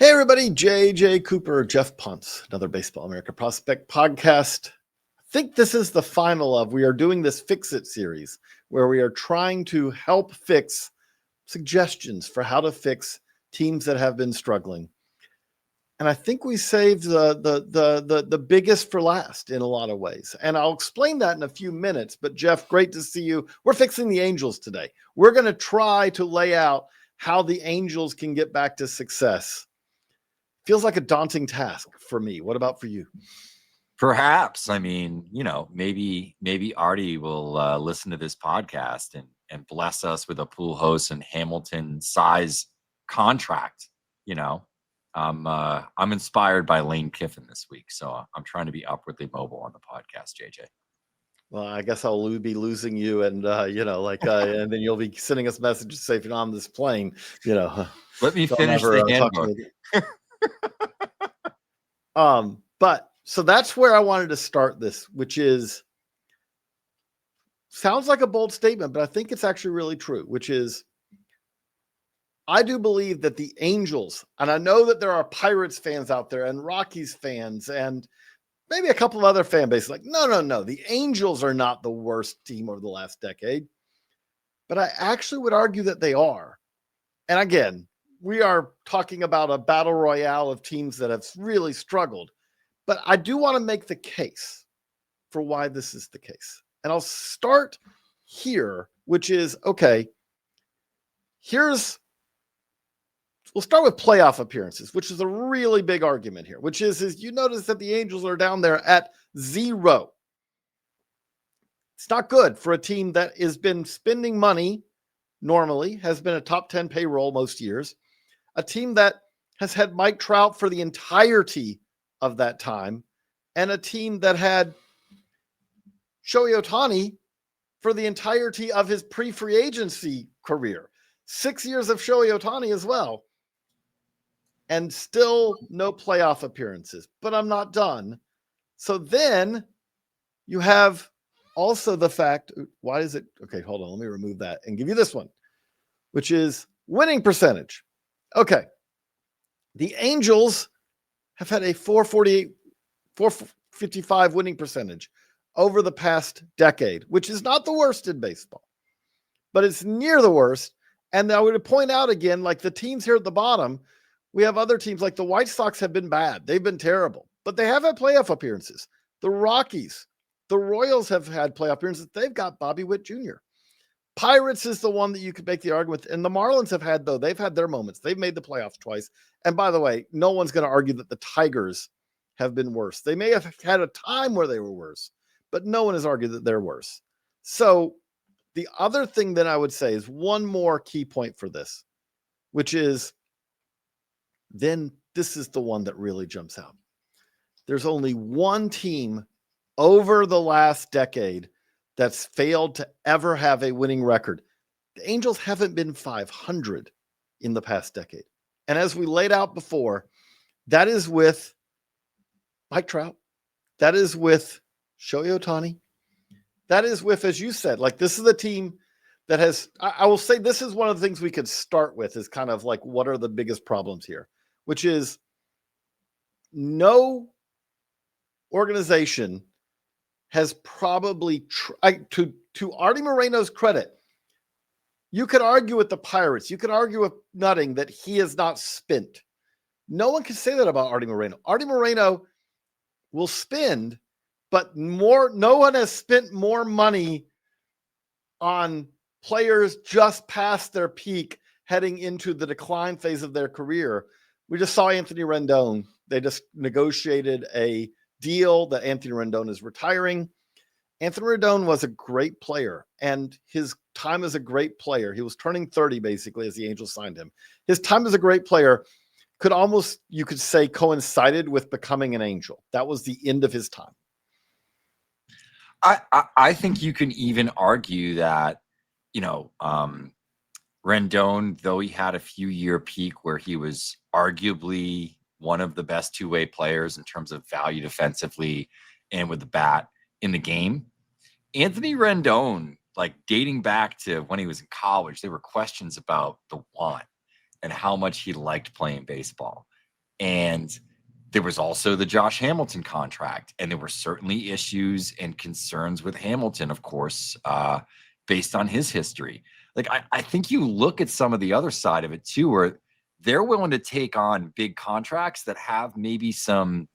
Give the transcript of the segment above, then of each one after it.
Hey everybody, JJ Cooper, Geoff Pontes, another Baseball America Prospect podcast. I think this is the final of, we are doing this Fix It series where we are trying to help fix suggestions for how to fix teams that have been struggling. And I think we saved the biggest for last in a lot of ways. And I'll explain that in a few minutes. But Geoff, great to see you. We're fixing the Angels today. We're going to try to lay out how the Angels can get back to success. Feels like a daunting task for me. What about for you? Perhaps. I mean, maybe Artie will listen to this podcast and bless us with a Pujols and Hamilton size contract. I'm inspired by Lane Kiffin this week, so I'm trying to be upwardly mobile on the podcast, JJ. Well, I guess I'll be losing you, and and then you'll be sending us messages say if you're on this plane, Let me finish the handbook. But so that's where I wanted to start this, which is sounds like a bold statement, but I think it's actually really true, which is I do believe that the Angels, and I know that there are Pirates fans out there and Rockies fans and maybe a couple of other fan bases like, no. The Angels are not the worst team over the last decade. But I actually would argue that they are. And again, we are talking about a battle royale of teams that have really struggled. But I do want to make the case for why this is the case. And I'll start here, which is, okay, we'll start with playoff appearances, which is a really big argument here, which is you notice that the Angels are down there at 0. It's not good for a team that has been spending money normally, has been a top 10 payroll most years, a team that has had Mike Trout for the entirety of that time, and a team that had Shohei Ohtani for the entirety of his pre-free agency career. 6 years of Shohei Ohtani as well. And still no playoff appearances. But I'm not done. So then you have also the fact, why is it? Okay, hold on. Let me remove that and give you this one, which is winning percentage. Okay. The Angels have had a 455 winning percentage over the past decade, which is not the worst in baseball, but it's near the worst. And I would point out again, like the teams here at the bottom, we have other teams like the White Sox have been bad. They've been terrible, but they have had playoff appearances. The Rockies, the Royals have had playoff appearances. They've got Bobby Witt Jr. Pirates is the one that you could make the argument. And the Marlins have had, though, they've had their moments. They've made the playoffs twice. And by the way, no one's going to argue that the Tigers have been worse. They may have had a time where they were worse, but no one has argued that they're worse. So the other thing that I would say is one more key point for this, which is then this is the one that really jumps out. There's only one team over the last decade that's failed to ever have a winning record. The Angels haven't been 500 in the past decade. And as we laid out before, that is with Mike Trout. That is with Shohei Ohtani. That is with, as you said, like this is the team that has, I will say this is one of the things we could start with is kind of like, what are the biggest problems here? Which is no organization has probably, to Artie Moreno's credit, you could argue with the Pirates, you could argue with Nutting that he has not spent. No one can say that about Artie Moreno. Artie Moreno will spend, but no one has spent more money on players just past their peak heading into the decline phase of their career. We just saw Anthony Rendon. They just negotiated a deal that Anthony Rendon is retiring. Anthony Rendon was a great player, and his time as a great player, he was turning 30 basically as the Angels signed him. His time as a great player could almost, you could say, coincided with becoming an Angel. That was the end of his time. I think you can even argue that, Rendon, though he had a few-year peak where he was arguably one of the best two-way players in terms of value defensively and with the bat in the game, Anthony Rendon, like dating back to when he was in college, there were questions about the want and how much he liked playing baseball. And there was also the Josh Hamilton contract, and there were certainly issues and concerns with Hamilton, of course, based on his history. Like, I think you look at some of the other side of it too, where they're willing to take on big contracts that have maybe some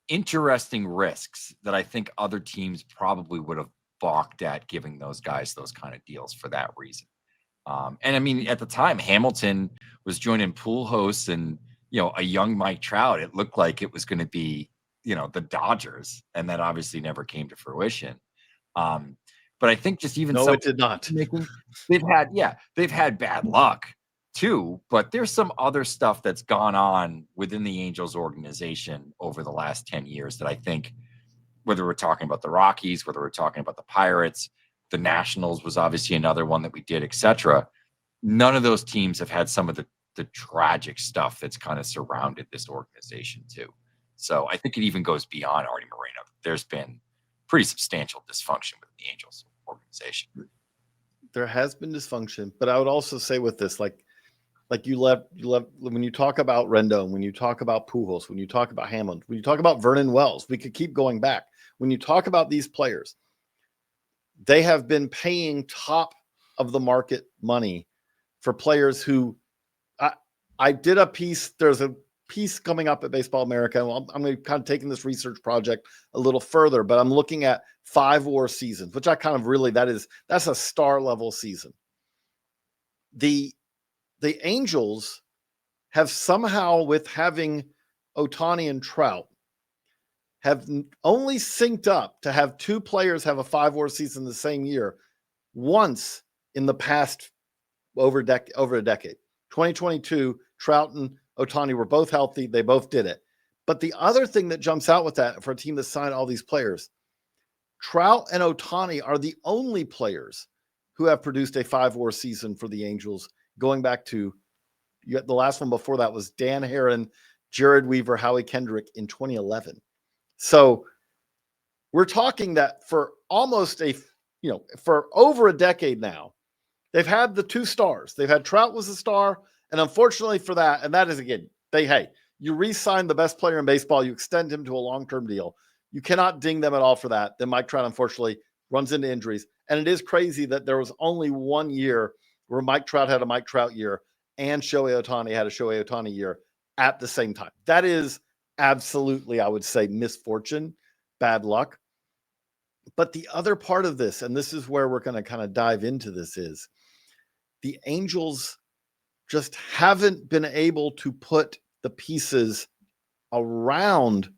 interesting risks that I think other teams probably would have balked at giving those guys those kind of deals for that reason. And I mean, at the time, Hamilton was joining pool hosts and, a young Mike Trout. It looked like it was going to be, the Dodgers, and that obviously never came to fruition. But I think just even No, it did not. They've had bad luck too, but there's some other stuff that's gone on within the Angels organization over the last 10 years that I think, whether we're talking about the Rockies, whether we're talking about the Pirates, the Nationals was obviously another one that we did, etc. None of those teams have had some of the tragic stuff that's kind of surrounded this organization too. So I think it even goes beyond Artie Moreno. There's been pretty substantial dysfunction with the Angels organization. There has been dysfunction, but I would also say with this, like you left when you talk about Rendon, when you talk about Pujols, when you talk about Hammond, when you talk about Vernon Wells, we could keep going back. When you talk about these players, they have been paying top of the market money for players who I did a piece. There's a piece coming up at Baseball America. I'm going to kind of taking this research project a little further, but I'm looking at 5 WAR seasons, which I kind of really, that's a star level season. The Angels have somehow, with having Ohtani and Trout, have only synced up to have 2 players have a 5 WAR season the same year once in the past over a decade. 2022, Trout and Ohtani were both healthy. They both did it. But the other thing that jumps out with that for a team that signed all these players, Trout and Ohtani are the only players who have produced a 5 WAR season for the Angels, going back to the last one before that was Dan Herron, Jared Weaver, Howie Kendrick in 2011. So we're talking that for almost for over a decade now, they've had the 2 stars. They've had Trout was a star, and unfortunately for that, and that is, again, you re-sign the best player in baseball, you extend him to a long-term deal. You cannot ding them at all for that. Then Mike Trout, unfortunately, runs into injuries. And it is crazy that there was only one year where Mike Trout had a Mike Trout year and Shohei Ohtani had a Shohei Ohtani year at the same time. That is absolutely, I would say, misfortune, bad luck. But the other part of this, and this is where we're going to kind of dive into this, is the Angels just haven't been able to put the pieces around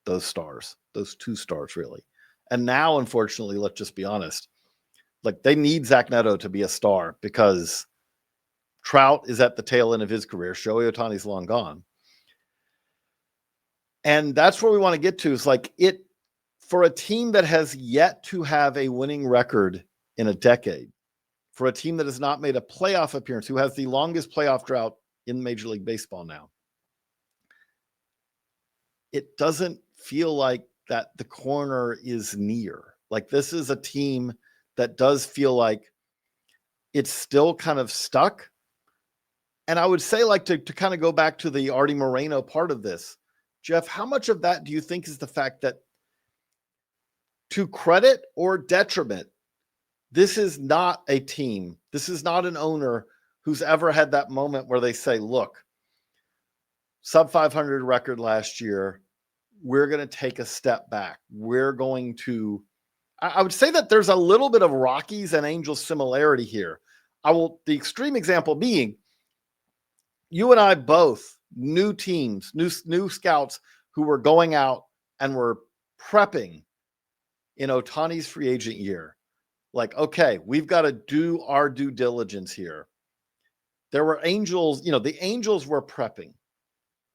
those stars, those 2 stars, really. And now, unfortunately, let's just be honest, like they need Zach Neto to be a star because Trout is at the tail end of his career. Shohei Ohtani's long gone. And that's where we want to get to, is like it for a team that has yet to have a winning record in a decade, for a team that has not made a playoff appearance, who has the longest playoff drought in Major League Baseball now. It doesn't feel like that the corner is near. Like this is a team that does feel like it's still kind of stuck. And I would say, like, to kind of go back to the Artie Moreno part of this, Geoff, how much of that do you think is the fact that, to credit or detriment, this is not a team, this is not an owner who's ever had that moment where they say, look, sub 500 record last year, we're going to take a step back. We're going to, I would say that there's a little bit of Rockies and Angels similarity here. The extreme example being, you and I both new teams, new scouts who were going out and were prepping in Ohtani's free agent year. Like, okay, we've got to do our due diligence here. There were Angels, the Angels were prepping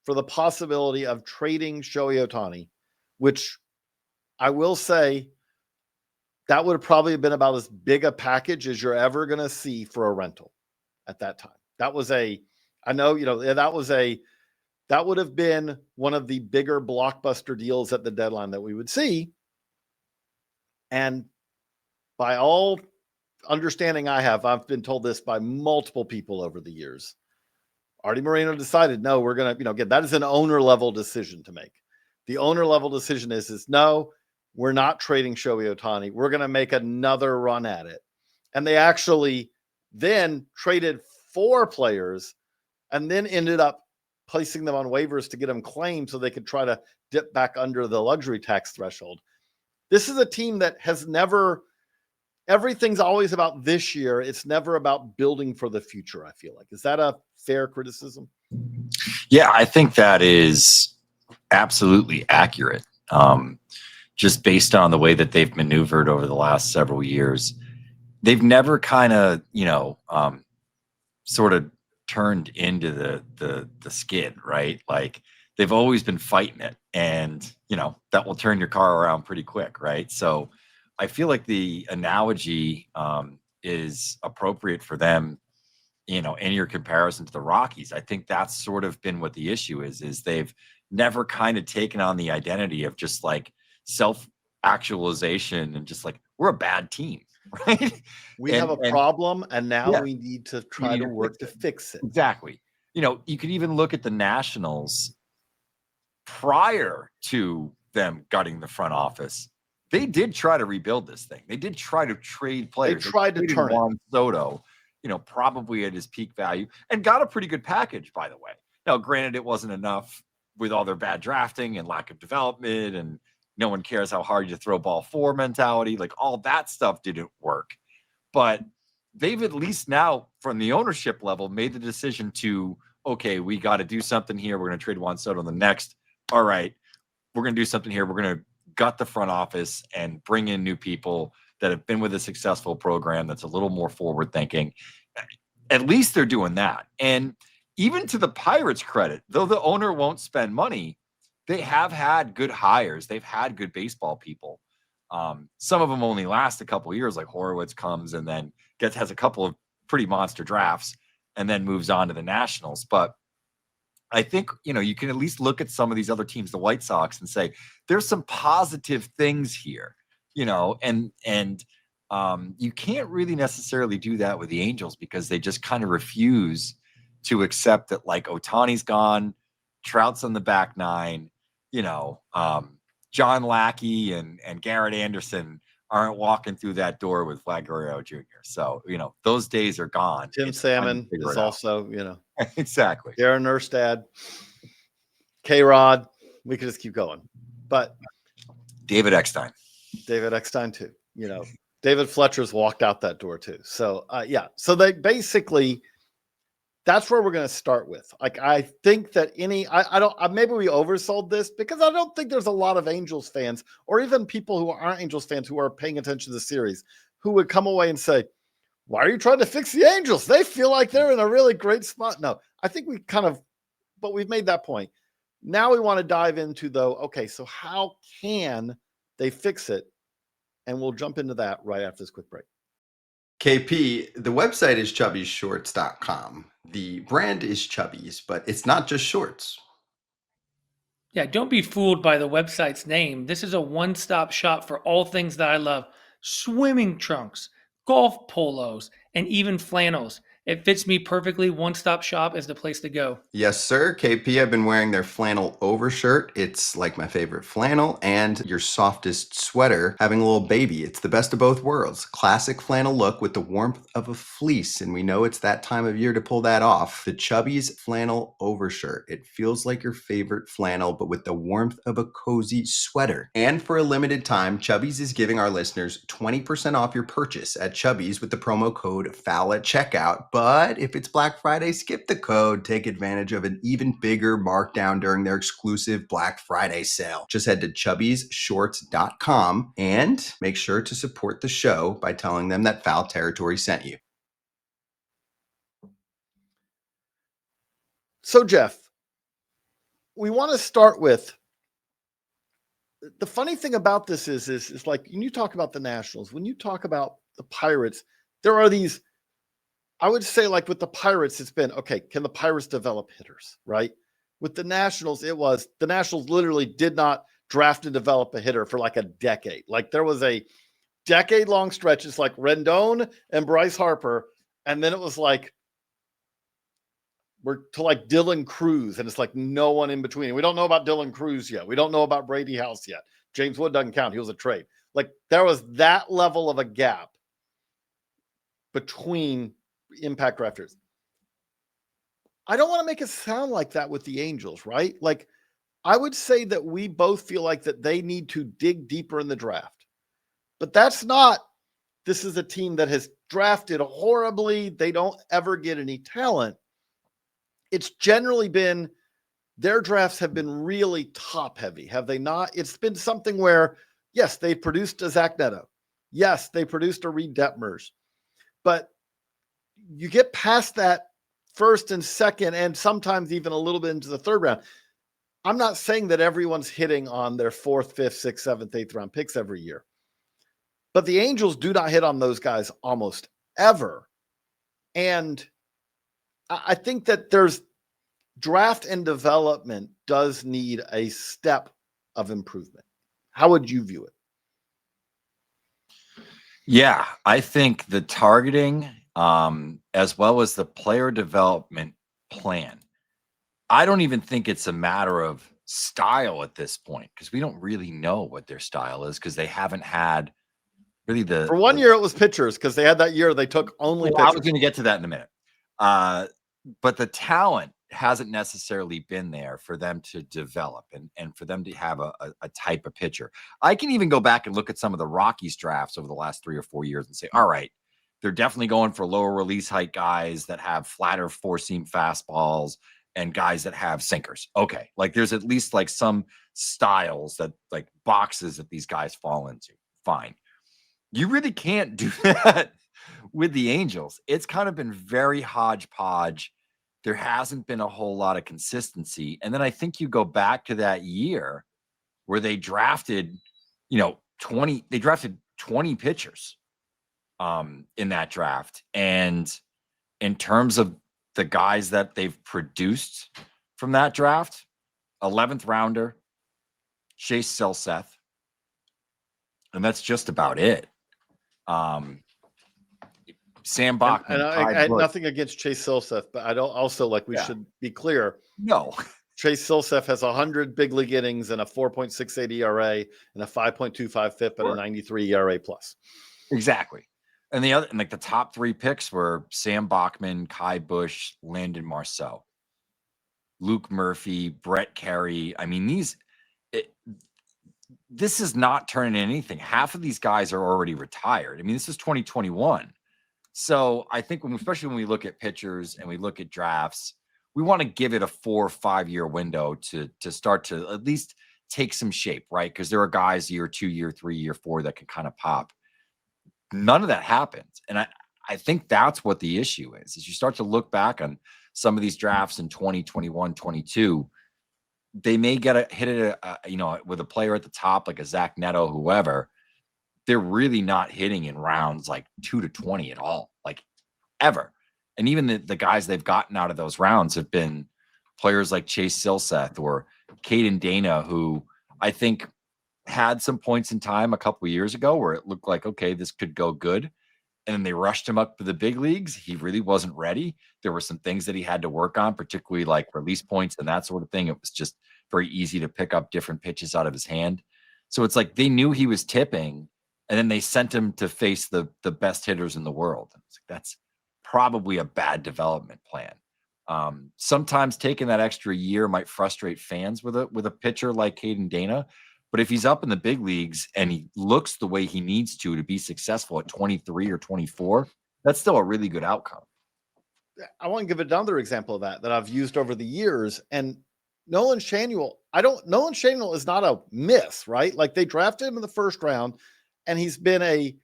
for the possibility of trading Shohei Ohtani, which I will say that would have probably been about as big a package as you're ever going to see for a rental at that time. That was that would have been one of the bigger blockbuster deals at the deadline that we would see. And by all understanding I've been told this by multiple people over the years, Artie Moreno decided, no, we're going to, again, that is an owner level decision to make. The owner level decision is no, we're not trading Shohei Ohtani. We're going to make another run at it. And they actually then traded 4 players and then ended up placing them on waivers to get them claimed so they could try to dip back under the luxury tax threshold. This is a team that has never, everything's always about this year. It's never about building for the future, I feel like. Is that a fair criticism? Yeah, I think that is absolutely accurate. Just based on the way that they've maneuvered over the last several years, they've never kind of, sort of turned into the skid, right? Like they've always been fighting it, and that will turn your car around pretty quick, right? So I feel like the analogy is appropriate for them, in your comparison to the Rockies. I think that's sort of been what the issue is they've never kind of taken on the identity of just like self-actualization and just like, we're a bad team, right? We have a problem, and now we need to try to work to fix it. Exactly. You could even look at the Nationals prior to them gutting the front office. They did try to rebuild this thing. They did try to trade players. They tried to turn Juan Soto, probably at his peak value, and got a pretty good package, by the way. Now, granted, it wasn't enough with all their bad drafting and lack of development, and no one cares how hard you throw ball 4 mentality. Like all that stuff didn't work. But they've at least now, from the ownership level, made the decision to, okay, we got to do something here. We're going to trade Juan Soto in the next. All right, we're going to do something here. We're going to gut the front office and bring in new people that have been with a successful program that's a little more forward thinking. At least they're doing that. And even to the Pirates' credit, though the owner won't spend money, they have had good hires. They've had good baseball people. Some of them only last a couple of years, like Horowitz comes and then has a couple of pretty monster drafts and then moves on to the Nationals. But I think, you can at least look at some of these other teams, the White Sox, and say there's some positive things here, and you can't really necessarily do that with the Angels because they just kind of refuse to accept that, like, Ohtani's gone, Trout's on the back nine, John Lackey and Garrett Anderson aren't walking through that door with Vlad Guerrero Jr. So, those days are gone. Tim Salmon is also, exactly. Darren Erstad, K-Rod. We could just keep going. But David Eckstein too. David Fletcher's walked out that door too. So So they basically, that's where we're going to start with. Like, I think that maybe we oversold this because I don't think there's a lot of Angels fans or even people who aren't Angels fans who are paying attention to the series who would come away and say, why are you trying to fix the Angels? They feel like they're in a really great spot. No, I think but we've made that point. Now we want to dive into, though, okay, so how can they fix it? And we'll jump into that right after this quick break. KP, the website is chubbyshorts.com. The brand is Chubby's, but it's not just shorts. Yeah, don't be fooled by the website's name. This is a one-stop shop for all things that I love. Swimming trunks, golf polos, and even flannels. It fits me perfectly. One-stop shop is the place to go. Yes, sir. KP, I've been wearing their flannel overshirt. It's like my favorite flannel and your softest sweater having a little baby. It's the best of both worlds. Classic flannel look with the warmth of a fleece. And we know it's that time of year to pull that off. The Chubby's flannel overshirt. It feels like your favorite flannel, but with the warmth of a cozy sweater. And for a limited time, Chubby's is giving our listeners 20% off your purchase at Chubby's with the promo code FOUL at checkout. But if it's Black Friday, skip the code. Take advantage of an even bigger markdown during their exclusive Black Friday sale. Just head to chubbysshorts.com and make sure to support the show by telling them that Foul Territory sent you. So, Geoff, we want to start with the funny thing about this is like when you talk about the Nationals, when you talk about the Pirates, there are these. I would say, like with the Pirates, it's been, okay, can the Pirates develop hitters, right? With the Nationals, the Nationals literally did not draft and develop a hitter for like a decade. Like there was a decade-long stretch. It's like Rendon and Bryce Harper. And then it was like We're to like Dylan Cruz, and it's like no one in between. We don't know about Dylan Cruz yet. We don't know about Brady House yet. James Wood doesn't count. He was a trade. Like there was that level of a gap between impact drafters. I don't want to make it sound like that with the Angels, right? Like I would say that we both feel like that they need to dig deeper in the draft. But that's not, this is a team that has drafted horribly. They don't ever get any talent. It's generally been, their drafts have been really top heavy, have they not? It's been something where, yes, they produced a Zach Neto. Yes, they produced a Reed Detmers. But you get past that first and second, and sometimes even a little bit into the third round. I'm not saying that everyone's hitting on their fourth, fifth, sixth, seventh, eighth round picks every year. But the Angels do not hit on those guys almost ever. And I think that there's draft and development does need a step of improvement. How would you view it? Yeah, I think the targeting, as well as the player development plan, I don't even think it's a matter of style at this point because we don't really know what their style is because they haven't had really For 1 year, it was pitchers because they had that year they took only pitchers. I was going to get to that in a minute. But the talent hasn't necessarily been there for them to develop and for them to have a type of pitcher. I can even go back and look at some of the Rockies drafts over the last 3 or 4 years and say, all right, they're definitely going for lower release height guys that have flatter four-seam fastballs and guys that have sinkers. Okay. Like there's at least like some styles that like boxes that these guys fall into. Fine. You really can't do that with the Angels. It's kind of been very hodgepodge. There hasn't been a whole lot of consistency. And then I think you go back to that year where they drafted, 20 pitchers in that draft. And in terms of the guys that they've produced from that draft, 11th rounder, Chase Silseth. And that's just about it. Sam Bachman. And I had nothing against Chase Silseth, but I don't also we should be clear. No. Chase Silseth has 100 big league innings and a 4.68 ERA and a 5.25 FIP and a 93 ERA plus. Exactly. And the top 3 picks were Sam Bachman, Kai Busch, Landon Marceau, Luke Murphy, Brett Carey. I mean, this is not turning anything. Half of these guys are already retired. I mean, this is 2021. So I think especially when we look at pitchers and we look at drafts, we want to give it a 4 or 5 year window to start to at least take some shape, right? Because there are guys year 2, year 3, year 4 that can kind of pop. None of that happens. And I think that's what the issue is you start to look back on some of these drafts in 2021, 22, they may get hit it, with a player at the top, like a Zach Neto, whoever. They're really not hitting in rounds like 2 to 20 at all, like ever. And even the guys they've gotten out of those rounds have been players like Chase Silseth or Caden Dana, who I think had some points in time a couple of years ago where it looked like, okay, this could go good. And then they rushed him up to the big leagues. He really wasn't ready. There were some things that he had to work on, particularly like release points and that sort of thing. It was just very easy to pick up different pitches out of his hand. So it's like they knew he was tipping, and then they sent him to face the best hitters in the world. That's probably a bad development plan. Sometimes taking that extra year might frustrate fans with a pitcher like Caden Dana. But if he's up in the big leagues and he looks the way he needs to be successful at 23 or 24, that's still a really good outcome. I want to give another example of that I've used over the years. And Nolan Schanuel, Nolan Schanuel is not a miss, right? Like they drafted him in the first round and he's been a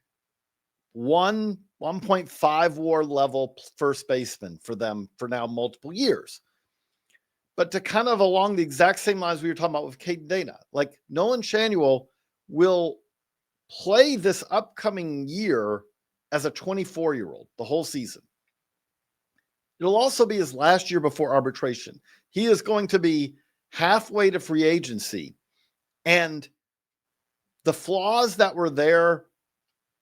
1.5 WAR level first baseman for them for now multiple years. But to kind of along the exact same lines we were talking about with Caden Dana, like Nolan Schanuel will play this upcoming year as a 24-year-old the whole season. It'll also be his last year before arbitration. He is going to be halfway to free agency. And the flaws that were there,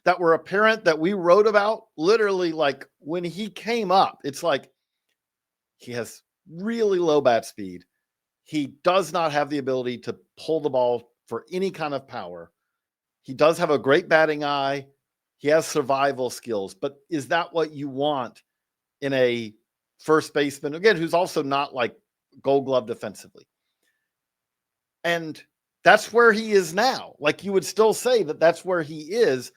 that were apparent, that we wrote about, literally like when he came up, it's like he has really low bat speed. He does not have the ability to pull the ball for any kind of power. He does have a great batting eye. He has survival skills, but is that what you want in a first baseman, again, who's also not like Gold Glove defensively? And that's where he is now. Like, you would still say that that's where he is.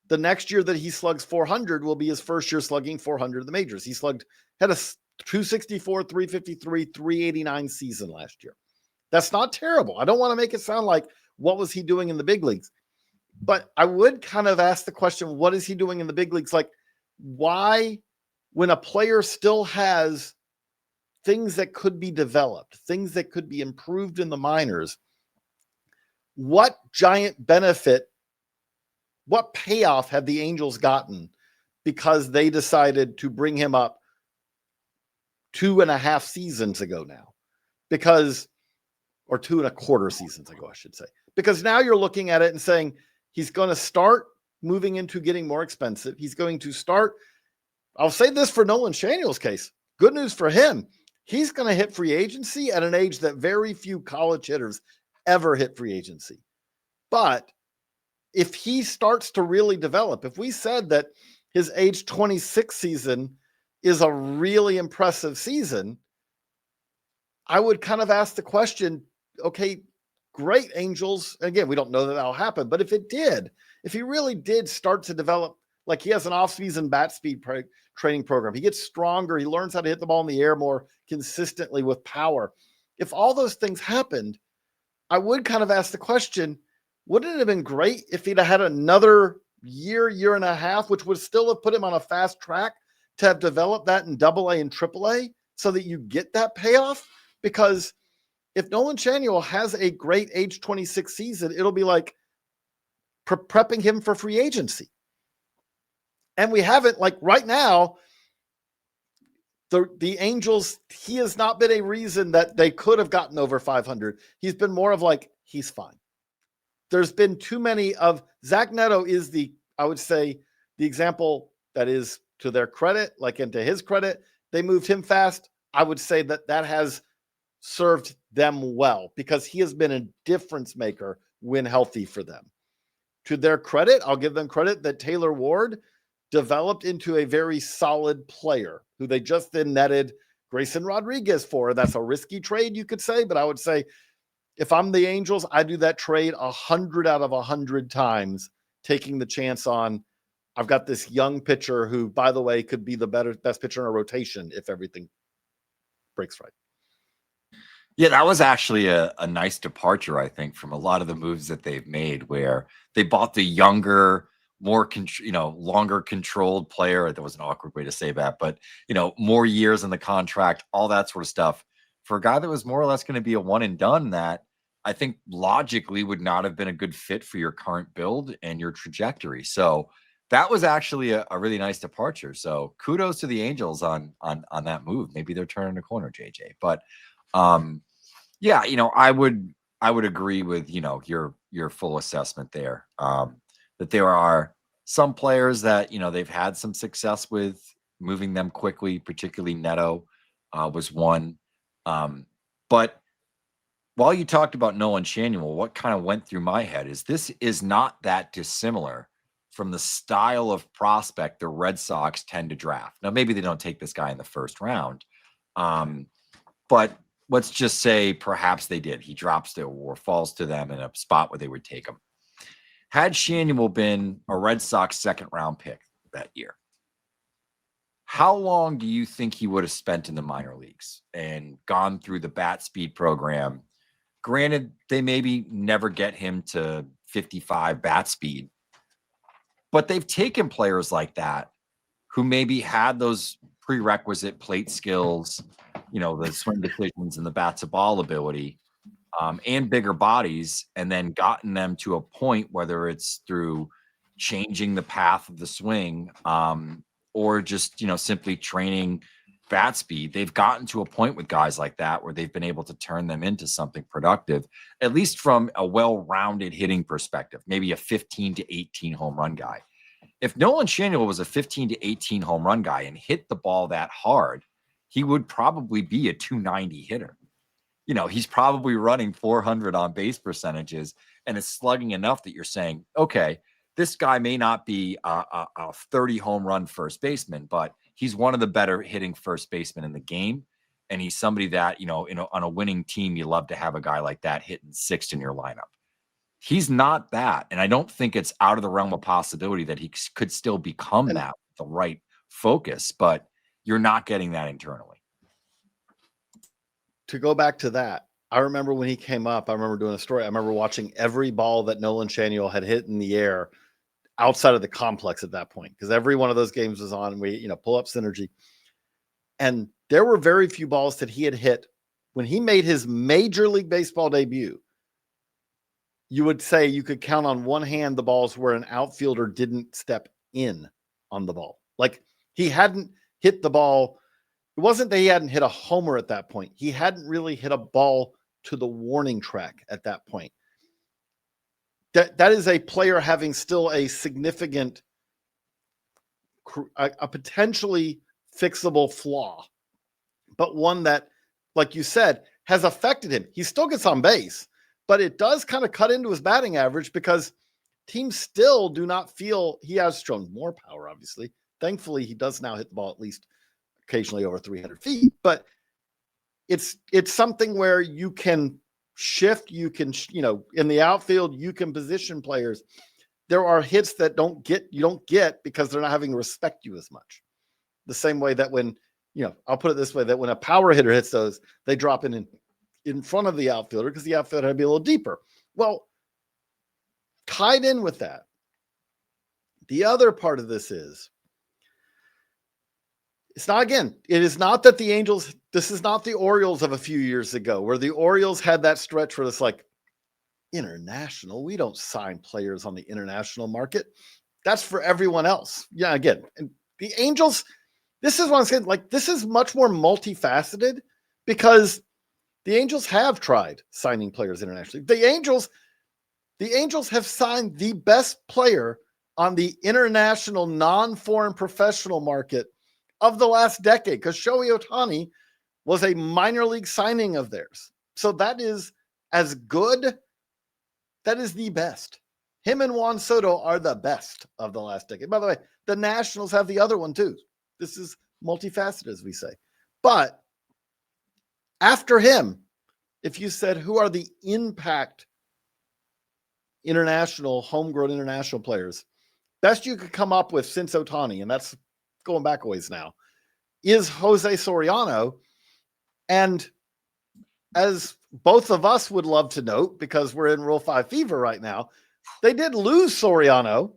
The next year that he slugs 400 will be his first year slugging 400 in the majors. He had a 264, 353, 389 season last year. That's not terrible. I don't want to make it sound like what was he doing in the big leagues, but I would kind of ask the question, what is he doing in the big leagues? Like, why, when a player still has things that could be developed, things that could be improved in the minors, what giant benefit, what payoff have the Angels gotten because they decided to bring him up 2.5 seasons ago now? Because, or 2.25 seasons ago, I should say. Because now you're looking at it and saying he's going to start moving into getting more expensive. He's going to start, I'll say this for Nolan Schanuel's case. Good news for him. He's going to hit free agency at an age that very few college hitters ever hit free agency. But if he starts to really develop, if we said that his age 26 season is a really impressive season, I would kind of ask the question, okay, great, Angels. Again, we don't know that that'll happen, but if it did, if he really did start to develop, like he has an off-season bat speed training program, he gets stronger, he learns how to hit the ball in the air more consistently with power. If all those things happened, I would kind of ask the question, wouldn't it have been great if he'd have had another year and a half, which would still have put him on a fast track to have developed that in AA and AAA so that you get that payoff? Because if Nolan Schanuel has a great age 26 season, it'll be like prepping him for free agency. And we haven't, like right now, the Angels, he has not been a reason that they could have gotten over 500. He's been more of like, he's fine. There's been too many of, Zach Neto is I would say, the example that is to their credit, like, and to his credit, they moved him fast. I would say that has served them well because he has been a difference maker when healthy for them. To their credit, I'll give them credit that Taylor Ward developed into a very solid player who they just then netted Grayson Rodriguez for. That's a risky trade, you could say, but I would say if I'm the Angels, I do that trade 100 out of 100 times, taking the chance on, I've got this young pitcher who, by the way, could be the best pitcher in a rotation if everything breaks right. Yeah, that was actually a nice departure, I think, from a lot of the moves that they've made, where they bought the younger, more longer controlled player. That was an awkward way to say that, but more years in the contract, all that sort of stuff, for a guy that was more or less going to be a one and done, that I think logically would not have been a good fit for your current build and your trajectory. So that was actually a really nice departure. So kudos to the Angels on that move. Maybe they're turning the corner, JJ. But yeah, I would agree with your full assessment there. That there are some players that they've had some success with moving them quickly, particularly Neto was one. But while you talked about Nolan Schanuel, what kind of went through my head is this is not that dissimilar from the style of prospect the Red Sox tend to draft. Now, maybe they don't take this guy in the first round, but let's just say perhaps they did. He drops there or falls to them in a spot where they would take him. Had Schanuel been a Red Sox second round pick that year, how long do you think he would have spent in the minor leagues and gone through the bat speed program? Granted, they maybe never get him to 55 bat speed, but they've taken players like that who maybe had those prerequisite plate skills, the swing decisions and the bat to ball ability, and bigger bodies, and then gotten them to a point, whether it's through changing the path of the swing, or just, simply training bat speed. They've gotten to a point with guys like that where they've been able to turn them into something productive, at least from a well-rounded hitting perspective, maybe a 15 to 18 home run guy. If Nolan Schanuel was a 15 to 18 home run guy and hit the ball that hard, he would probably be a 290 hitter. He's probably running 400 on base percentages and is slugging enough that you're saying, okay, this guy may not be a 30 home run first baseman, but he's one of the better hitting first basemen in the game. And he's somebody that, on a winning team, you love to have a guy like that hitting sixth in your lineup. He's not that. And I don't think it's out of the realm of possibility that he could still become that with the right focus, but you're not getting that internally. To go back to that, I remember when he came up, I remember doing a story. I remember watching every ball that Nolan Shaniel had hit in the air outside of the complex at that point, because every one of those games was on. We, pull up Synergy. And there were very few balls that he had hit when he made his Major League Baseball debut. You would say you could count on one hand the balls where an outfielder didn't step in on the ball. Like, he hadn't hit the ball. It wasn't that he hadn't hit a homer at that point. He hadn't really hit a ball to the warning track at that point. That is a player having still a significant, a potentially fixable flaw, but one that, like you said, has affected him. He still gets on base, but it does kind of cut into his batting average because teams still do not feel he has shown more power, obviously. Thankfully, he does now hit the ball at least occasionally over 300 feet, but it's something where you can shift, you can, in the outfield, you can position players. There are hits that you don't get because they're not having to respect you as much. The same way that when, I'll put it this way, that when a power hitter hits those, they drop in front of the outfielder because the outfielder had to be a little deeper. Well, tied in with that, the other part of this is, it is not that the Angels, this is not the Orioles of a few years ago, where the Orioles had that stretch where it's like, international, we don't sign players on the international market. That's for everyone else. Yeah, again, and the Angels, this is what I'm saying, like, this is much more multifaceted because the Angels have tried signing players internationally. The Angels have signed the best player on the international non-foreign professional market of the last decade, because Shohei Ohtani was a minor league signing of theirs. So that is as good. That is the best. Him and Juan Soto are the best of the last decade. By the way, the Nationals have the other one too. This is multifaceted, as we say. But after him, if you said, who are the impact international, homegrown international players, best you could come up with since Ohtani, and that's going back a ways now, is Jose Soriano. And as both of us would love to note, because we're in Rule 5 fever right now, they did lose Soriano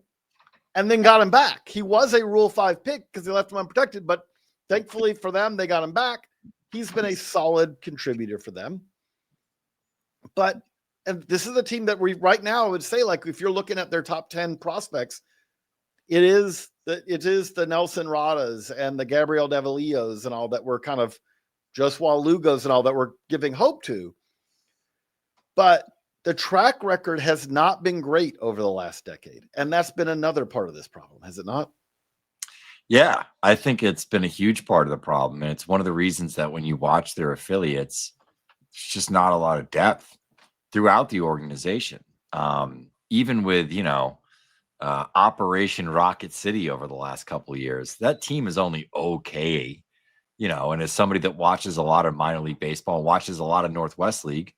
and then got him back. He was a Rule 5 pick because they left him unprotected, but thankfully for them, they got him back. He's been a solid contributor for them. And this is a team that we right now, I would say, like, if you're looking at their top 10 prospects, it is the Nelson Radas and the Gabriel Davalillos and all that were kind of Joshua Lugos and all that we're giving hope to. But the track record has not been great over the last decade. And that's been another part of this problem, has it not? Yeah, I think it's been a huge part of the problem. And it's one of the reasons that when you watch their affiliates, it's just not a lot of depth throughout the organization. Even with, Operation Rocket City over the last couple of years, that team is only okay, and as somebody that watches a lot of minor league baseball, watches a lot of Northwest League,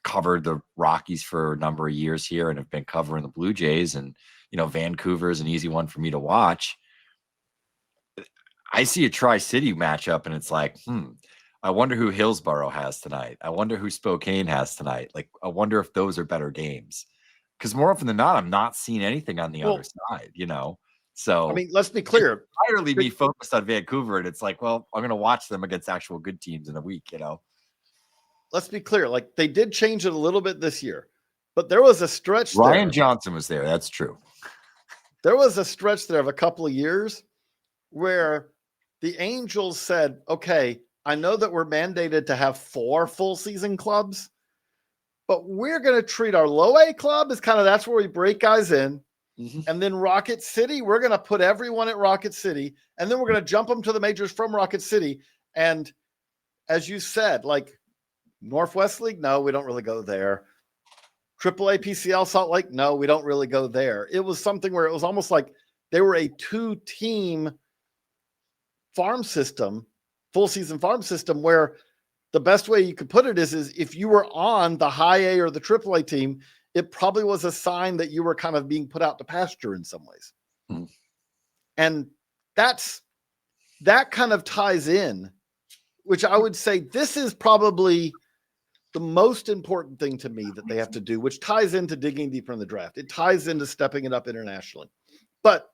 covered the Rockies for a number of years here and have been covering the Blue Jays, and, Vancouver is an easy one for me to watch. I see a Tri-City matchup and it's like, I wonder who Hillsborough has tonight. I wonder who Spokane has tonight. Like, I wonder if those are better games. Because more often than not, I'm not seeing anything on the other side, So, I mean, let's be clear. Entirely be focused on Vancouver, and it's like, well, I'm going to watch them against actual good teams in a week, Let's be clear. Like, they did change it a little bit this year, but there was a stretch Ryan Johnson was there. That's true. There was a stretch there of a couple of years where the Angels said, okay, I know that we're mandated to have 4 full season clubs, but we're going to treat our low A club as kind of, that's where we break guys in. Mm-hmm. And then Rocket City, we're going to put everyone at Rocket City, and then we're going to jump them to the majors from Rocket City. And as you said, like Northwest League, no, we don't really go there. AAA PCL Salt Lake, no, we don't really go there. It was something where it was almost like they were a 2-team farm system, full season farm system, where the best way you could put it is if you were on the high A or the AAA team, it probably was a sign that you were kind of being put out to pasture in some ways. Mm. And that kind of ties in, which I would say this is probably the most important thing to me that they have to do, which ties into digging deeper in the draft. It ties into stepping it up internationally. But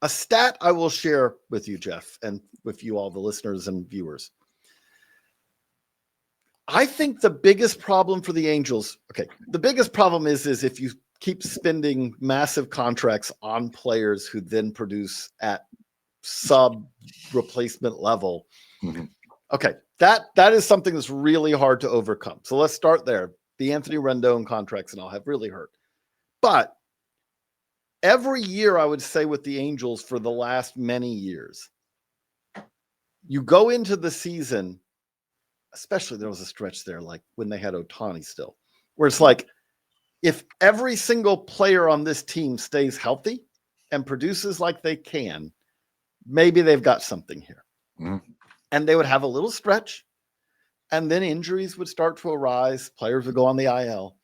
a stat I will share with you, Geoff, and with you all, the listeners and viewers. I think the biggest problem for the Angels, the biggest problem is if you keep spending massive contracts on players who then produce at sub replacement level. Mm-hmm. Okay, that is something that's really hard to overcome. So let's start there. The Anthony Rendon contracts and all have really hurt. But every year, I would say with the Angels for the last many years, you go into the season, especially there was a stretch there, like when they had Ohtani still, where it's like, if every single player on this team stays healthy and produces like they can, maybe they've got something here. Mm-hmm. And they would have a little stretch, and then injuries would start to arise. Players would go on the IL.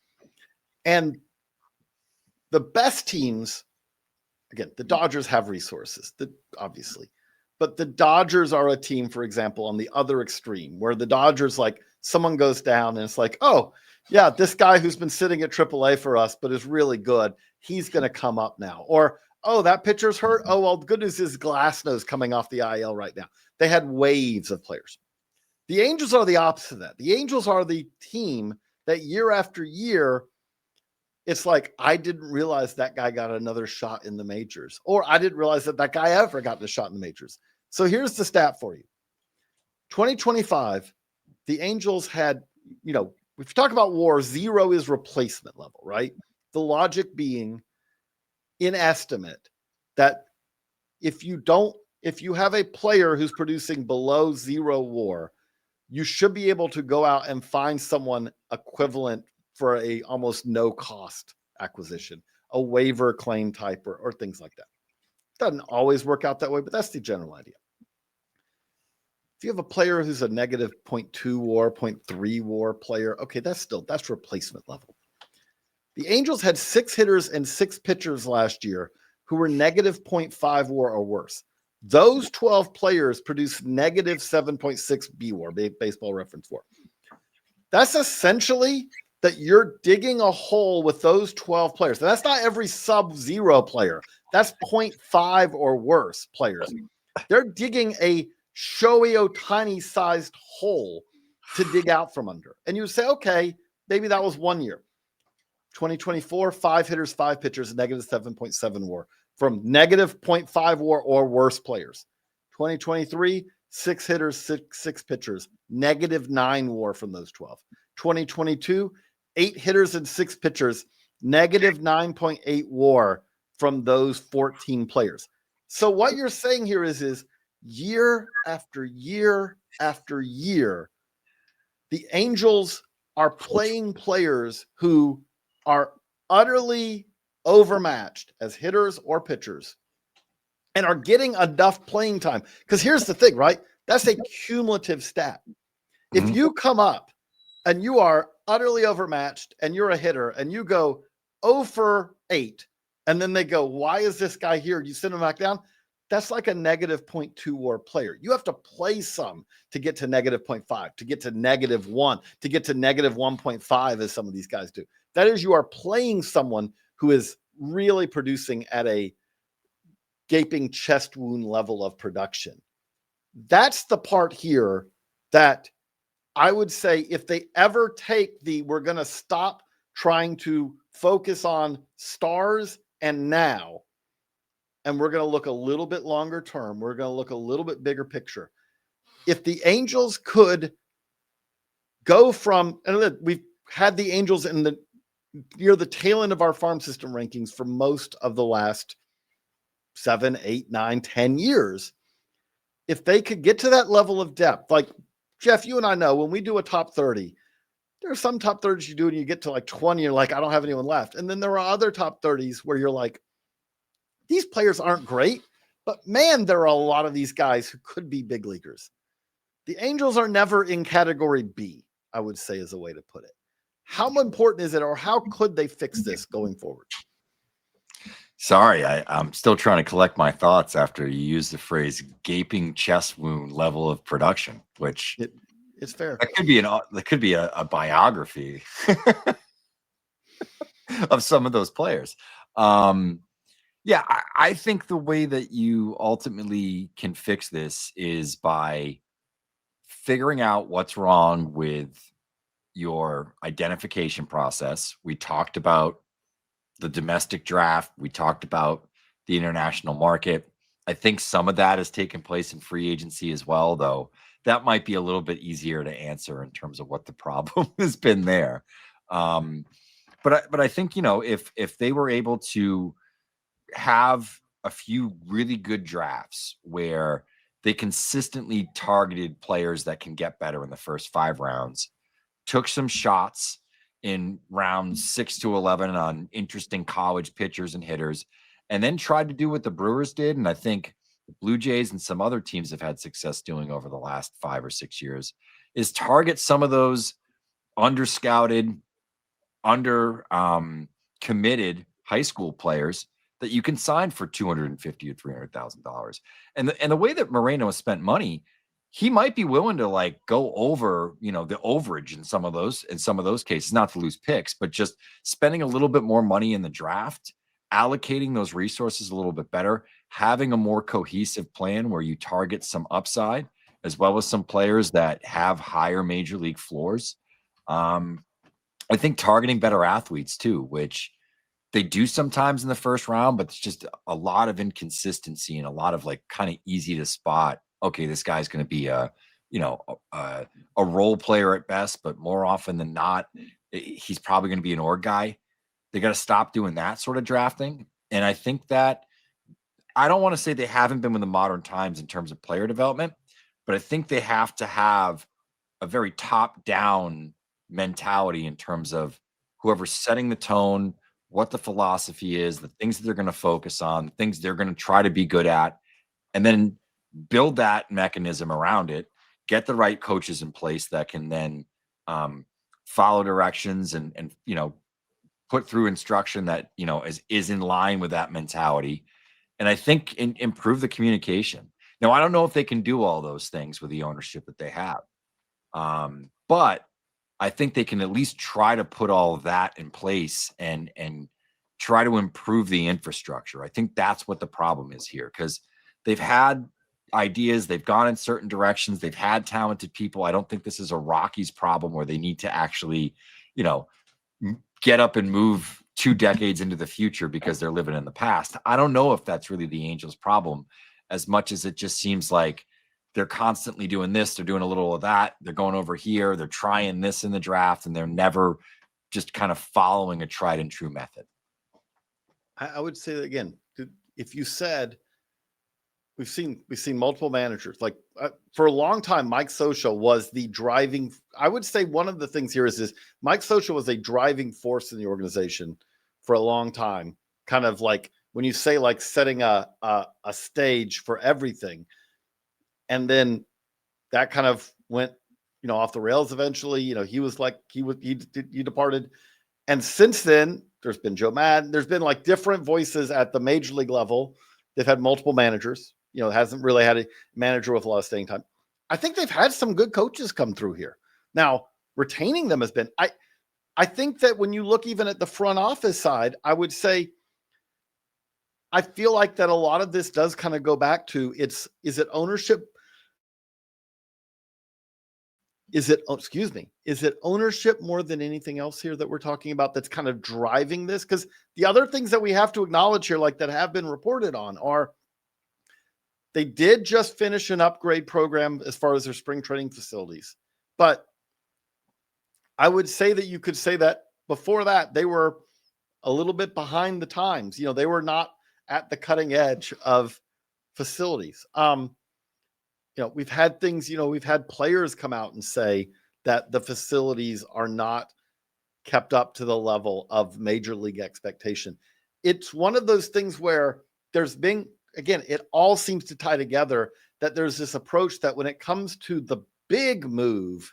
And the best teams, again, the Dodgers have resources, obviously. But the Dodgers are a team, for example, on the other extreme, where the Dodgers, like, someone goes down and it's like, oh, yeah, this guy who's been sitting at AAA for us but is really good, he's going to come up now. Or, oh, that pitcher's hurt. Oh, well, the good news is Glasnow's coming off the IL right now. They had waves of players. The Angels are the opposite of that. The Angels are the team that year after year, it's like, I didn't realize that guy got another shot in the majors, or I didn't realize that guy ever got the shot in the majors. So here's the stat for you. 2025, the Angels had, if you talk about WAR, 0 is replacement level, right? The logic being, in estimate, that if you have a player who's producing below 0 WAR, you should be able to go out and find someone equivalent for a almost no cost acquisition, a waiver claim type or things like that. Doesn't always work out that way, but that's the general idea. If you have a player who's a negative 0.2 WAR, 0.3 WAR player, okay, that's replacement level. The Angels had 6 hitters and 6 pitchers last year who were negative 0.5 WAR or worse. Those 12 players produced negative 7.6 BWAR, baseball reference WAR. That's essentially that you're digging a hole with those 12 players. And that's not every sub-0 player. That's 0.5 or worse players. They're digging a Shohei Ohtani-sized hole to dig out from under. And you say, okay, maybe that was 1 year. 2024, 5 hitters, 5 pitchers, negative 7.7 WAR from negative 0.5 WAR or worse players. 2023, 6 hitters, 6 pitchers, negative 9 WAR from those 12. 2022, 8 hitters and 6 pitchers, negative 9.8 WAR from those 14 players. So what you're saying here is year after year after year, the Angels are playing players who are utterly overmatched as hitters or pitchers and are getting enough playing time. Because here's the thing, right? That's a cumulative stat. Mm-hmm. If you come up and you are utterly overmatched and you're a hitter and you go 0 for 8, and then they go, why is this guy here? You send him back down. That's like a negative 0.2 WAR player. You have to play some to get to negative 0.5, to get to negative 1, to get to negative 1.5, as some of these guys do. That is, you are playing someone who is really producing at a gaping chest wound level of production. That's the part here that I would say, if they ever take we're going to stop trying to focus on stars and now, and we're going to look a little bit longer term, we're going to look a little bit bigger picture. If the Angels could go from, and we've had the Angels near the tail end of our farm system rankings for most of the last 7, 8, 9, 10 years. if they could get to that level of depth, like Geoff, you and I know when we do a top 30, there are some top 30s you do and you get to like 20, you're like, I don't have anyone left. And then there are other top 30s where you're like, these players aren't great, but man, there are a lot of these guys who could be big leaguers. The Angels are never in category B, I would say is a way to put it. How important is it, or how could they fix this going forward? Sorry, I'm still trying to collect my thoughts after you used the phrase "gaping chest wound level of production," which it's fair. That could be a biography of some of those players. Yeah, I think the way that you ultimately can fix this is by figuring out what's wrong with your identification process. We talked about the domestic draft. We talked about the international market. I think some of that has taken place in free agency as well, though that might be a little bit easier to answer in terms of what the problem has been there. But I think, if they were able to have a few really good drafts where they consistently targeted players that can get better in the first 5 rounds, took some shots in rounds 6 to 11 on interesting college pitchers and hitters, and then tried to do what the Brewers did. And I think the Blue Jays and some other teams have had success doing over the last 5 or 6 years is target some of those under-scouted, committed high school players that you can sign for $250,000 or $300,000. And the way that Moreno has spent money, he might be willing to like go over, the overage in some of those cases, not to lose picks, but just spending a little bit more money in the draft, allocating those resources a little bit better, having a more cohesive plan where you target some upside as well as some players that have higher major league floors. I think targeting better athletes too, which they do sometimes in the first round, but it's just a lot of inconsistency and a lot of like kind of easy to spot. Okay, this guy's going to be a role player at best, but more often than not, he's probably going to be an org guy. They got to stop doing that sort of drafting. And I think that I don't want to say they haven't been with the modern times in terms of player development, but I think they have to have a very top down mentality in terms of whoever's setting the tone, what the philosophy is, the things that they're going to focus on, the things they're going to try to be good at, and then build that mechanism around it, get the right coaches in place that can then follow directions and put through instruction that, is in line with that mentality. And I think improve the communication. Now, I don't know if they can do all those things with the ownership that they have. But I think they can at least try to put all of that in place and try to improve the infrastructure. I think that's what the problem is here, because they've had ideas, they've gone in certain directions, they've had talented people. I don't think this is a Rockies problem where they need to actually, get up and move 2 decades into the future because they're living in the past. I don't know if that's really the Angels' problem, as much as it just seems like they're constantly doing this, they're doing a little of that, they're going over here, they're trying this in the draft, and they're never just kind of following a tried and true method. I would say that again, if you said we've seen multiple managers, like for a long time, Mike Scioscia was the driving. I would say one of the things here is Mike Scioscia was a driving force in the organization for a long time. Kind of like when you say like setting a stage for everything, and then that kind of went off the rails eventually. He was like he departed, and since then there's been Joe Madden. There's been like different voices at the major league level. They've had multiple managers. Hasn't really had a manager with a lot of staying time. I think they've had some good coaches come through here. Now, retaining them has been, I think that when you look even at the front office side, I would say, I feel like that a lot of this does kind of go back to is it ownership? Is it ownership more than anything else here that we're talking about that's kind of driving this? Because the other things that we have to acknowledge here, like that have been reported on, are they did just finish an upgrade program as far as their spring training facilities. But I would say that you could say that before that, they were a little bit behind the times. They were not at the cutting edge of facilities. we've had things, we've had players come out and say that the facilities are not kept up to the level of major league expectation. It's one of those things where there's been, again, it all seems to tie together, that there's this approach that when it comes to the big move,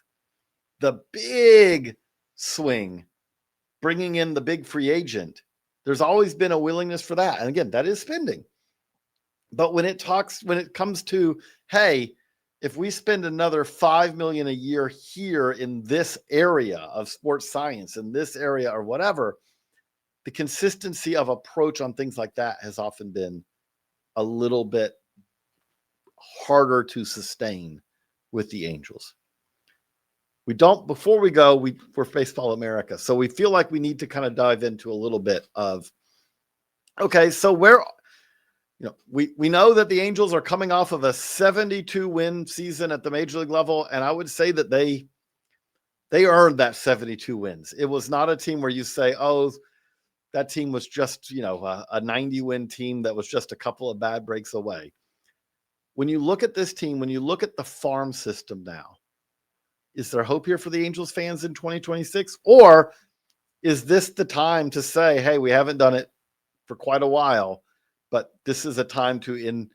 the big swing, bringing in the big free agent, there's always been a willingness for that. And again, that is spending. But when it comes to, hey, if we spend another $5 million a year here in this area of sports science, in this area or whatever, the consistency of approach on things like that has often been a little bit harder to sustain with the Angels. Before we go, we're Baseball America. So we feel like we need to kind of dive into a little bit of, okay, so we know that the Angels are coming off of a 72-win season at the major league level, and I would say that they earned that 72 wins. It was not a team where you say, oh, that team was just, a 90-win team that was just a couple of bad breaks away. When you look at this team, when you look at the farm system now, is there hope here for the Angels fans in 2026? Or is this the time to say, hey, we haven't done it for quite a while, but this is a time to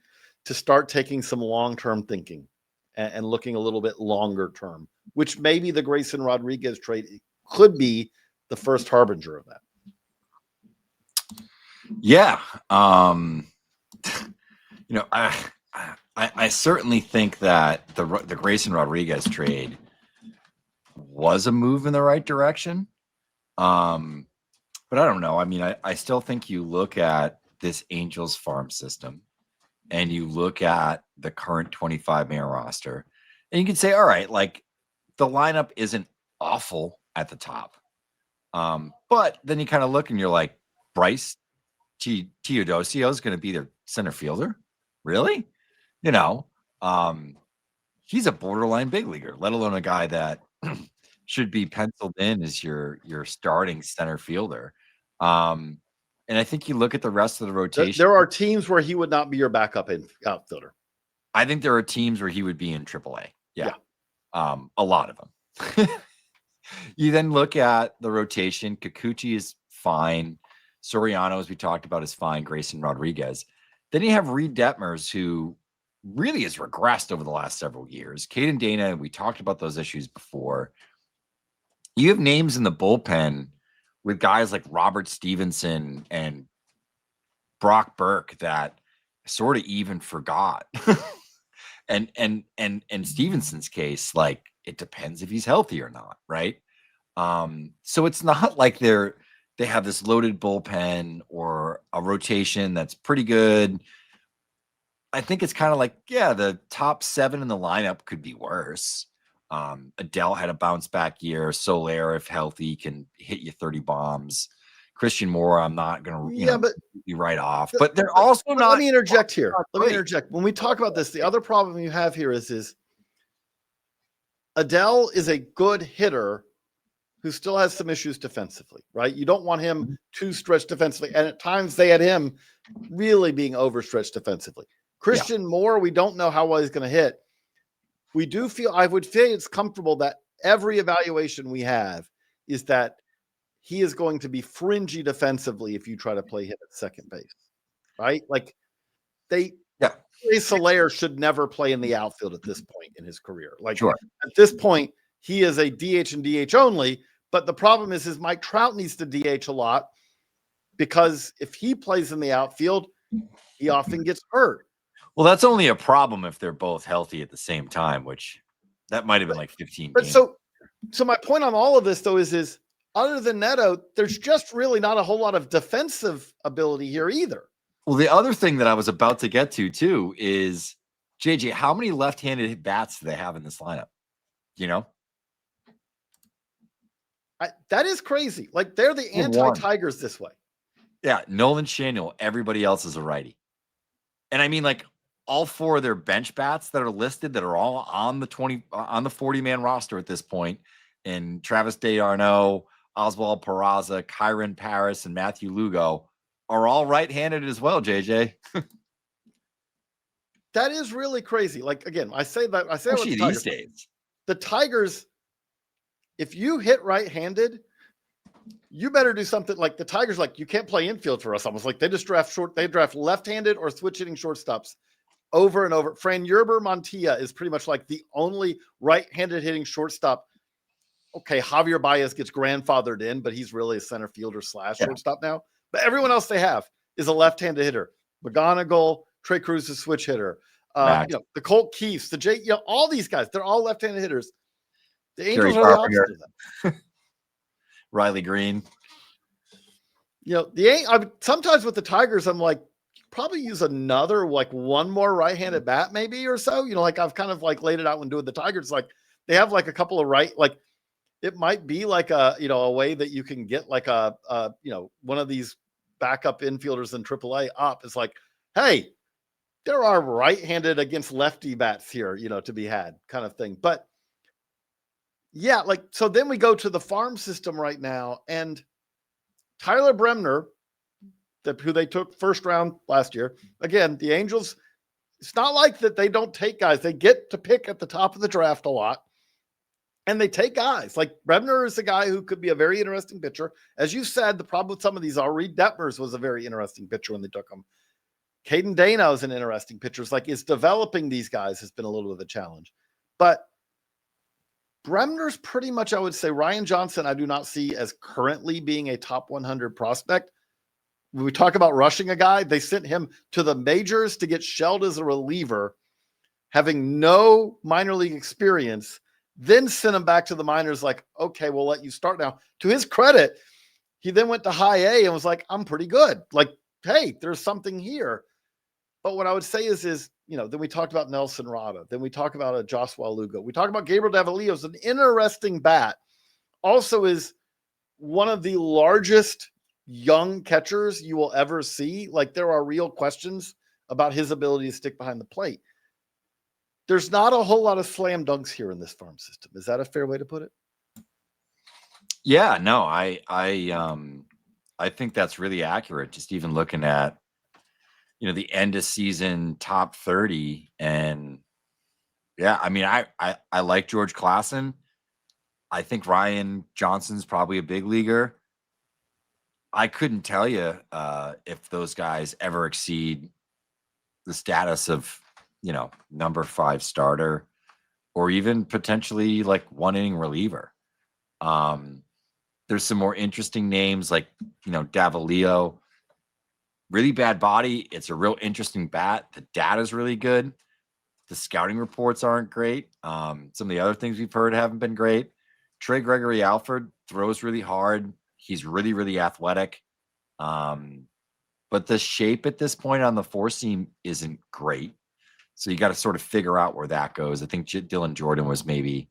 start taking some long-term thinking and looking a little bit longer term, which maybe the Grayson Rodriguez trade could be the first harbinger of that. Yeah. I certainly think that the Grayson Rodriguez trade was a move in the right direction. But I don't know. I mean, I still think you look at this Angels farm system and you look at the current 25-man roster and you can say, all right, like the lineup isn't awful at the top. But then you kind of look and you're like, Bryce Teodosio is going to be their center fielder. Really? He's a borderline big leaguer, let alone a guy that should be penciled in as your starting center fielder. And I think you look at the rest of the rotation. There are teams where he would not be your backup outfielder. I think there are teams where he would be in AAA. Yeah. A lot of them. You then look at the rotation. Kikuchi is fine. Soriano, as we talked about, is fine. Grayson Rodriguez. Then you have Reed Detmers, who really has regressed over the last several years. Caden Dana, we talked about those issues before. You have names in the bullpen with guys like Robert Stevenson and Brock Burke that sort of even forgot. and Stevenson's case, like, it depends if he's healthy or not, right? So it's not like they have this loaded bullpen or a rotation that's pretty good. I think it's kind of like, yeah, the top 7 in the lineup could be worse. Adele had a bounce back year. Soler, if healthy, can hit you 30 bombs. Christian Moore, I'm not going to be right off. But they're also not. Let me interject here. Let me interject. When we talk about this, the other problem you have here is Adele is a good hitter who still has some issues defensively, right? You don't want him too stretched defensively. And at times they had him really being overstretched defensively. Christian Moore, we don't know how well he's going to hit. I would feel it's comfortable that every evaluation we have is that he is going to be fringy defensively if you try to play him at second base, right? Like Soler should never play in the outfield at this point in his career. Like at this point, he is a DH and DH only. But the problem is Mike Trout needs to DH a lot because if he plays in the outfield, he often gets hurt. Well, that's only a problem if they're both healthy at the same time, which that might have been like 15 But games. So my point on all of this, though, is other than Neto, there's just really not a whole lot of defensive ability here either. Well, the other thing that I was about to get to, too, is, JJ, how many left-handed bats do they have in this lineup? That is crazy. Like, they're the anti-Tigers this way. Yeah, Nolan Schanuel, everybody else is a righty. And I mean, like, all 4 of their bench bats that are listed that are all on the 40-man roster at this point, and Travis DeArnaud, Oswald Peraza, Kyron Paris, and Matthew Lugo are all right-handed as well, JJ. That is really crazy. Like, again, I say that with Especially the these Tigers. days. The Tigers, if you hit right-handed, you better do something like the Tigers. Like, you can't play infield for us. Almost like they just draft short. They draft left-handed or switch hitting shortstops over and over. Fran Yerber Montilla is pretty much like the only right-handed hitting shortstop. Okay, Javier Baez gets grandfathered in, but he's really a center fielder / shortstop now. But everyone else they have is a left-handed hitter. McGonigal, Trey Cruz is switch hitter. The Colt Keefs, all these guys, they're all left-handed hitters. The Angels are the opposite of that. Riley Green. Sometimes with the Tigers, I'm like, probably use another, like one more right-handed bat maybe or so. Like I've kind of like laid it out when doing the Tigers. Like they have like a couple of like it might be like a way that you can get like a one of these backup infielders in AAA up. It's like, hey, there are right-handed against lefty bats here, to be had kind of thing. But yeah, like, so then we go to the farm system right now, and Tyler Bremner, who they took first round last year. Again, the Angels, it's not like that they don't take guys. They get to pick at the top of the draft a lot, and they take guys. Like Bremner is a guy who could be a very interesting pitcher. As you said, the problem with some of these are Reed Detmers was a very interesting pitcher when they took him. Caden Dano is an interesting pitcher. It's like, it's developing these guys has been a little bit of a challenge. But Bremner's pretty much, I would say, Ryan Johnson, I do not see as currently being a top 100 prospect. When we talk about rushing a guy, they sent him to the majors to get shelled as a reliever, having no minor league experience, then sent him back to the minors like, okay, we'll let you start now. To his credit, he then went to high A and was like, I'm pretty good. Like, hey, there's something here. But what I would say is, then we talked about Nelson Rada. Then we talk about a Joshua Lugo. We talk about Gabriel Davalillo's an interesting bat. Also is one of the largest young catchers you will ever see. Like, there are real questions about his ability to stick behind the plate. There's not a whole lot of slam dunks here in this farm system. Is that a fair way to put it? Yeah, no, I think that's really accurate. Just even looking at, the end of season top 30, and yeah, I mean, I like George Klassen. I think Ryan Johnson's probably a big leaguer. I couldn't tell you if those guys ever exceed the status of, number 5 starter, or even potentially like 1 inning reliever. There's some more interesting names like, Davalillo. Really bad body. It's a real interesting bat. The data's really good. The scouting reports aren't great. Some of the other things we've heard haven't been great. Trey Gregory Alford throws really hard. He's really, really athletic. But the shape at this point on the 4-seam isn't great. So you got to sort of figure out where that goes. I think Dylan Jordan was maybe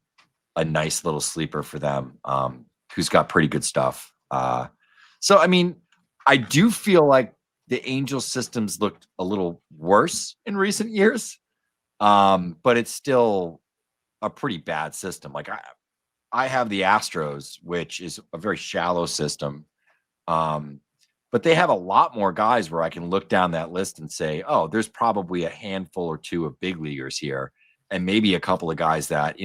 a nice little sleeper for them, who's got pretty good stuff. So, I mean, I do feel like the Angels systems looked a little worse in recent years, but it's still a pretty bad system. Like I have the Astros, which is a very shallow system, but they have a lot more guys where I can look down that list and say, oh, there's probably a handful or two of big leaguers here, and maybe a couple of guys that,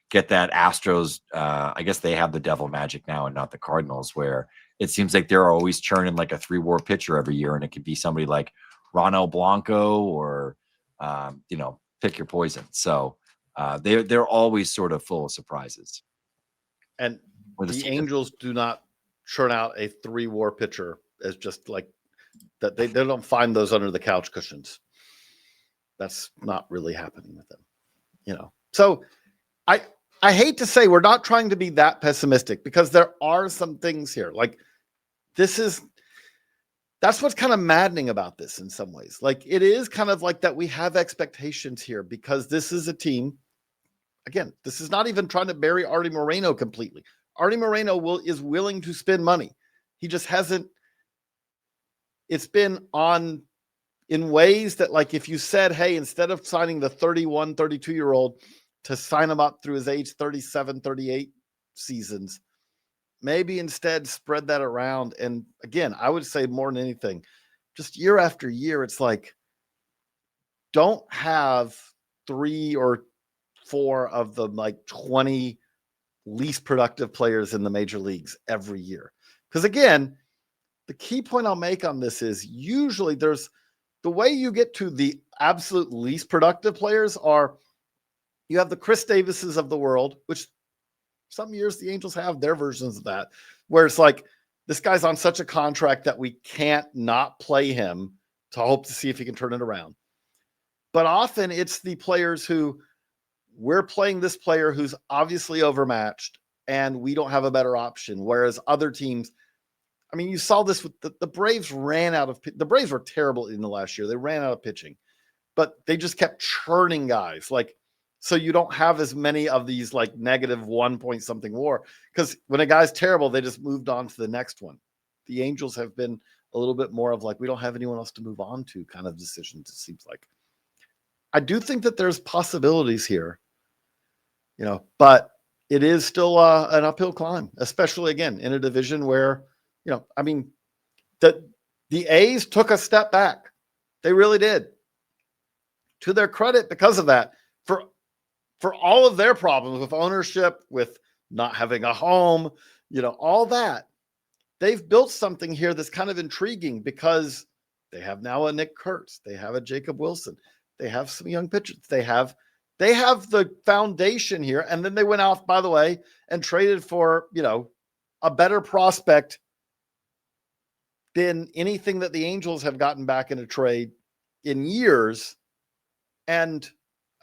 get that Astros. I guess they have the devil magic now and not the Cardinals, where it seems like they're always churning like a 3-WAR pitcher every year. And it could be somebody like Ronel Blanco or, pick your poison. So they're always sort of full of surprises. And the Angels do not churn out a 3-WAR pitcher as just like that. They don't find those under the couch cushions. That's not really happening with them, So I hate to say we're not trying to be that pessimistic, because there are some things here. Like, that's what's kind of maddening about this in some ways. Like, it is kind of like that we have expectations here, because this is a team. Again, this is not even trying to bury Artie Moreno completely. Artie Moreno is willing to spend money. He just hasn't. It's been on in ways that, like, if you said, hey, instead of signing the 31, 32-year-old to sign him up through his age 37, 38 seasons, maybe instead spread that around. And again, I would say more than anything, just year after year, it's like, don't have 3 or 4 of the like 20 least productive players in the major leagues every year. Because again, the key point I'll make on this is usually there's the way you get to the absolute least productive players are you have the Chris Davises of the world, which some years the Angels have their versions of that, where it's like, this guy's on such a contract that we can't not play him to hope to see if he can turn it around. But often it's the players who we're playing this player who's obviously overmatched and we don't have a better option. Whereas other teams, I mean, you saw this with the Braves the Braves were terrible in the last year. They ran out of pitching, but they just kept churning guys. Like, so you don't have as many of these like negative 1 point something WAR, because when a guy's terrible, they just moved on to the next one. The Angels have been a little bit more of like, we don't have anyone else to move on to kind of decisions, it seems like. I do think that there's possibilities here, but it is still an uphill climb, especially again in a division where, I mean, the A's took a step back. They really did. To their credit, because of that, for all of their problems with ownership, with not having a home, all that, they've built something here that's kind of intriguing because they have now a Nick Kurtz, they have a Jacob Wilson, they have some young pitchers, they have the foundation here, and then they went off, by the way, and traded for a better prospect than anything that the Angels have gotten back in a trade in years. And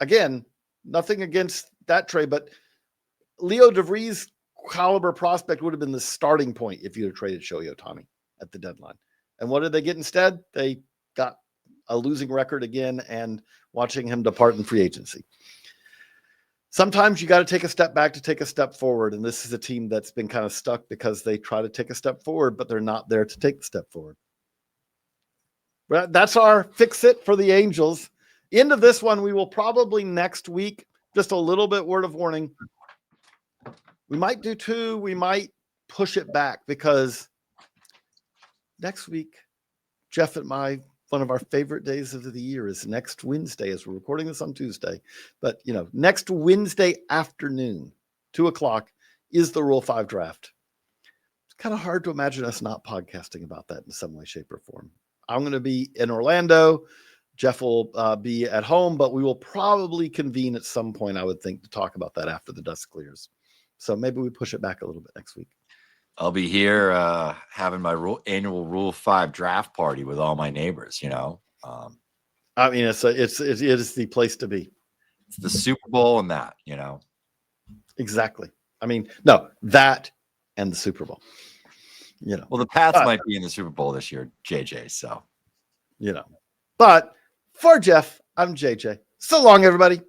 again, nothing against that trade, but Leo DeVries caliber prospect would have been the starting point if you had traded Shohei Ohtani at the deadline. And what did they get instead? They got a losing record again and watching him depart in free agency. Sometimes you got to take a step back to take a step forward. And this is a team that's been kind of stuck because they try to take a step forward, but they're not there to take the step forward. But that's our fix it for the Angels. End of this one, we will probably next week, just a little bit word of warning. We might do 2. We might push it back because next week, Geoff and one of our favorite days of the year is next Wednesday, as we're recording this on Tuesday. But, next Wednesday afternoon, 2:00 is the Rule 5 draft. It's kind of hard to imagine us not podcasting about that in some way, shape, or form. I'm going to be in Orlando. Geoff will be at home, but we will probably convene at some point, I would think, to talk about that after the dust clears. So maybe we push it back a little bit next week. I'll be here having my annual Rule 5 draft party with all my neighbors, I mean, it is the place to be. It's the Super Bowl and that, Exactly. I mean, no, that and the Super Bowl. Well, the Pats might be in the Super Bowl this year, JJ, so. But for Geoff, I'm JJ. So long, everybody.